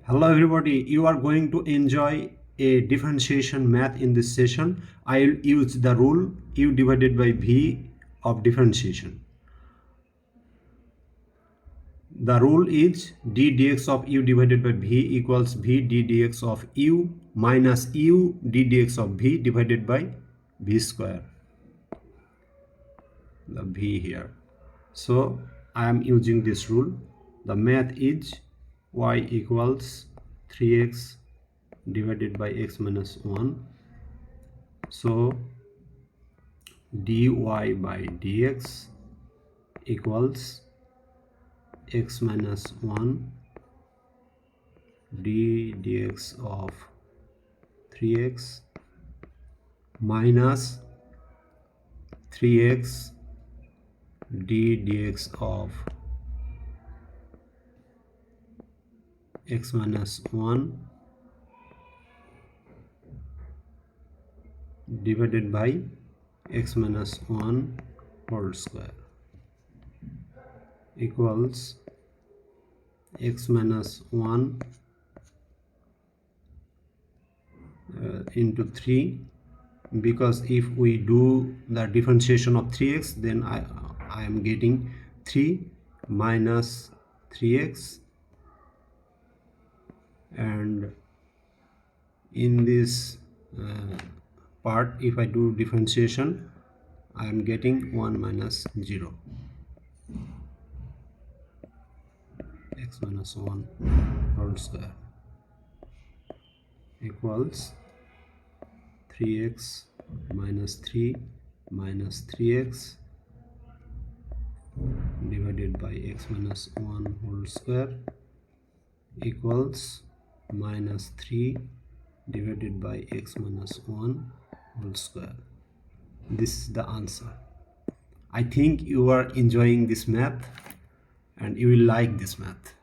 Hello everybody, you are going to enjoy a differentiation math in this session. I will use the rule u divided by v of differentiation. The rule is d dx of u divided by v equals v d dx of u minus u d dx of v divided by v square. The v here. So I am using this rule. The math is y equals 3x divided by x minus 1. So dy by dx equals x minus 1 d dx of 3x minus 3x d dx of x minus 1 divided by x minus 1 whole square equals x minus 1 into 3, because if we do the differentiation of 3x, then I am getting 3 minus 3x, and in this part, if I do differentiation, I am getting 1 minus 0, x minus 1 whole square equals 3x minus 3 minus 3x divided by x minus 1 whole square equals minus 3 divided by x minus 1 whole square. This is the answer. I think you are enjoying this math and you will like this math.